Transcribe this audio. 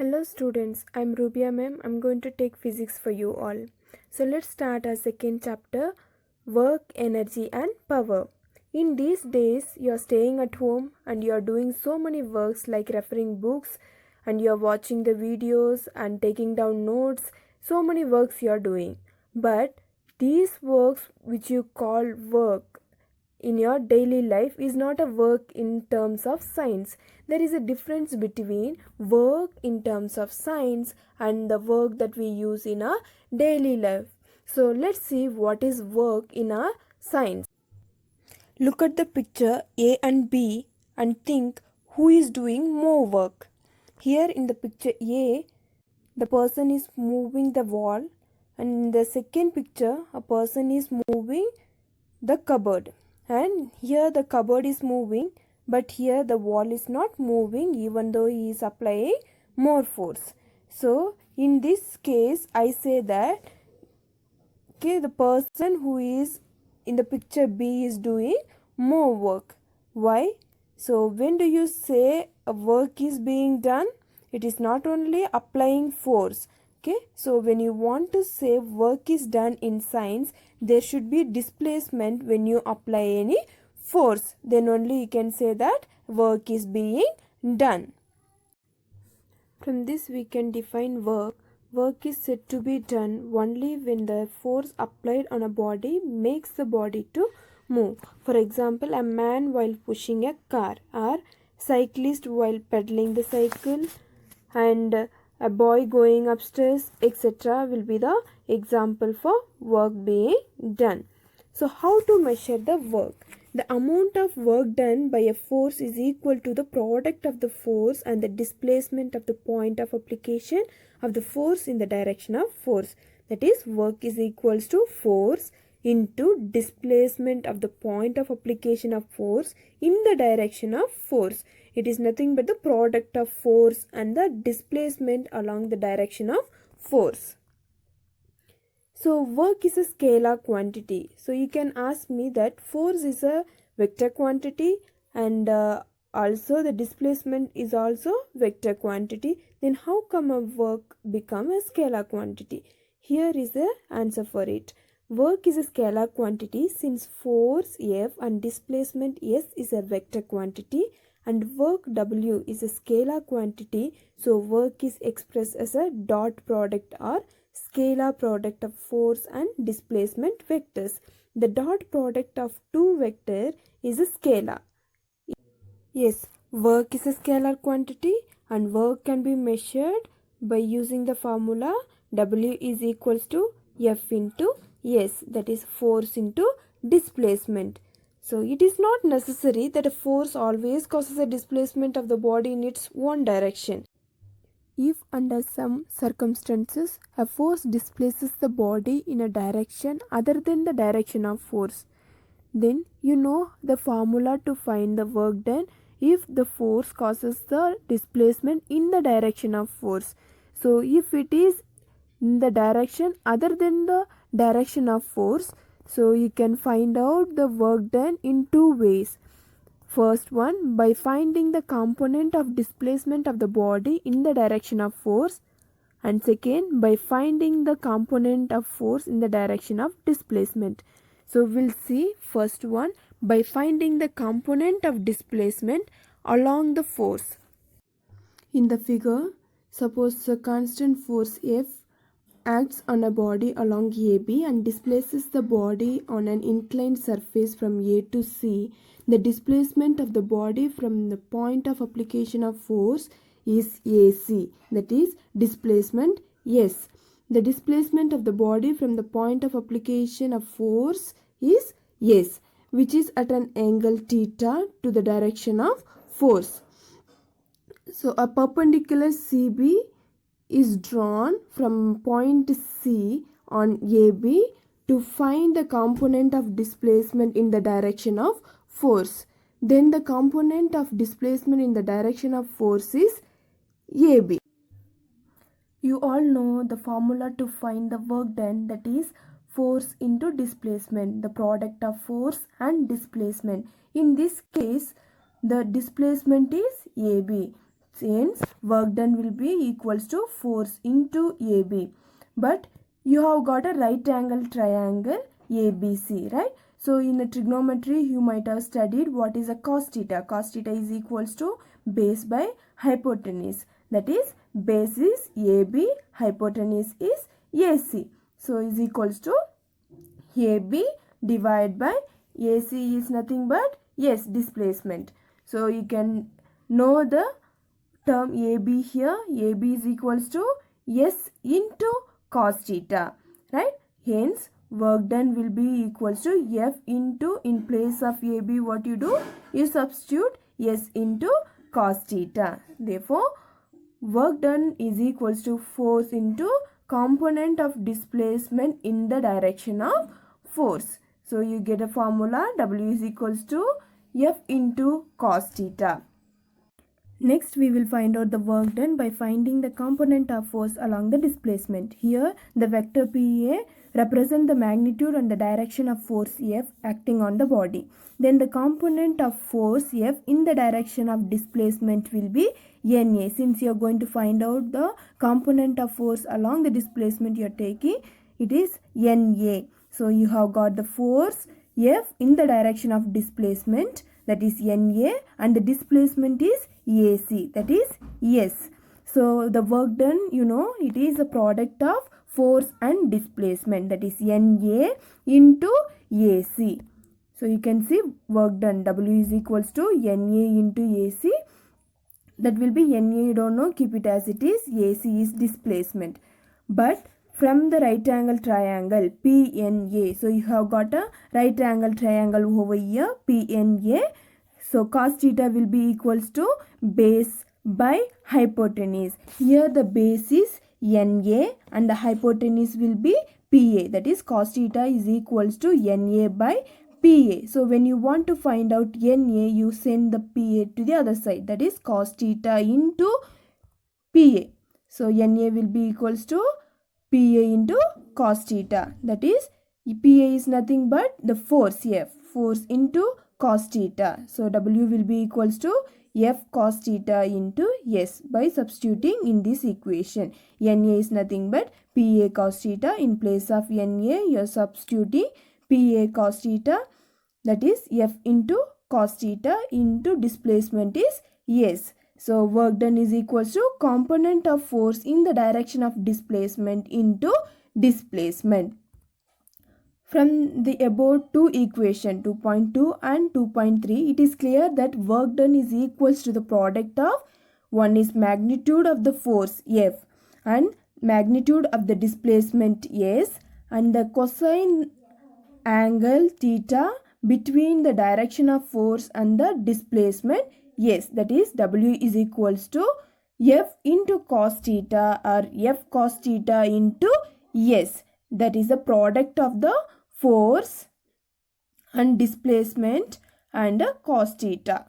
Hello students, I'm Rubia ma'am. I'm going to take physics for you all. So let's start our second chapter, work, energy and power. In these days, you're staying at home and you're doing so many works like referring books and you're watching the videos and taking down notes. So many works you're doing. But these works which you call work in your daily life is not a work in terms of science. There is a difference between work in terms of science and the work that we use in our daily life. So let's see what is work in our science. Look at the picture A and B and think who is doing more work. Here in the picture A, the person is moving the wall, and in the second picture a person is moving the cupboard, and here the cupboard is moving, but here the wall is not moving even though he is applying more force. So in this case I say that the person who is in the picture B is doing more work. Why? So when do you say a work is being done? It is not only applying force. So when you want to say work is done in science, there should be displacement when you apply any force. Then only you can say that work is being done. From this we can define work. Work is said to be done only when the force applied on a body makes the body to move. For example, a man while pushing a car, or cyclist while pedaling the cycle, and a boy going upstairs, etc. will be the example for work being done. So how to measure the work? The amount of work done by a force is equal to the product of the force and the displacement of the point of application of the force in the direction of force. That is, work is equals to force into displacement of the point of application of force in the direction of force. It is nothing but the product of force and the displacement along the direction of force. So work is a scalar quantity. So you can ask me that force is a vector quantity, and also the displacement is also vector quantity. Then how come a work become a scalar quantity? Here is the answer for it. Work is a scalar quantity since force F and displacement S is a vector quantity, and work W is a scalar quantity. So work is expressed as a dot product or scalar product of force and displacement vectors. The dot product of two vectors is a scalar. Yes, work is a scalar quantity and work can be measured by using the formula W is equals to F into S, that is force into displacement. So it is not necessary that a force always causes a displacement of the body in its own direction. If under some circumstances a force displaces the body in a direction other than the direction of force, then you know the formula to find the work done if the force causes the displacement in the direction of force. So if it is in the direction other than the direction of force, so you can find out the work done in two ways. First one, by finding the component of displacement of the body in the direction of force, and second, by finding the component of force in the direction of displacement. So we'll see first one, by finding the component of displacement along the force. In the figure, suppose a constant force F acts on a body along AB and displaces the body on an inclined surface from A to C. The displacement of the body from the point of application of force is AC, that is displacement S. The displacement of the body from the point of application of force is S, which is at an angle theta to the direction of force. So a perpendicular CB is drawn from point C on AB to find the component of displacement in the direction of force. Then the component of displacement in the direction of force is AB. You all know the formula to find the work done, that is force into displacement, the product of force and displacement. In this case, the displacement is AB. Hence work done will be equals to force into AB. But you have got a right angle triangle ABC, right? So in the trigonometry you might have studied what is a cos theta. Cos theta is equals to base by hypotenuse. That is base is AB, hypotenuse is AC. So is equals to AB divided by AC is nothing but displacement. So you can know the term AB here. AB is equals to S into cos theta, right? Hence work done will be equals to F into, in place of AB what you do, you substitute S into cos theta. Therefore work done is equals to force into component of displacement in the direction of force. So you get a formula, W is equals to F into cos theta. Next we will find out the work done by finding the component of force along the displacement. Here the vector PA represent the magnitude and the direction of force F acting on the body. Then the component of force F in the direction of displacement will be NA. Since you are going to find out the component of force along the displacement you are taking, it is NA. So you have got the force F in the direction of displacement, that is NA, and the displacement is AC, that is S. So the work done, it is a product of force and displacement, that is NA into AC. So you can see work done, W is equals to NA into AC. That will be NA, you don't know, keep it as it is. AC is displacement. But from the right angle triangle PNA, so you have got a right angle triangle over here PNA. So cos theta will be equals to base by hypotenuse. Here the base is NA and the hypotenuse will be PA. That is cos theta is equals to NA by PA. So when you want to find out NA, you send the PA to the other side. That is cos theta into PA. So NA will be equals to PA into cos theta. That is PA is nothing but the force F. Force into cos theta. So W will be equals to F cos theta into S by substituting in this equation. NA is nothing but PA cos theta. In place of NA, you are substituting PA cos theta. That is F into cos theta into displacement is S. So work done is equals to component of force in the direction of displacement into displacement. From the above two equation 2.2 and 2.3, it is clear that work done is equals to the product of, one is magnitude of the force F and magnitude of the displacement S, and the cosine angle theta between the direction of force and the displacement S. That is W is equals to F into cos theta or F cos theta into S. That is the product of the force and displacement and cos theta.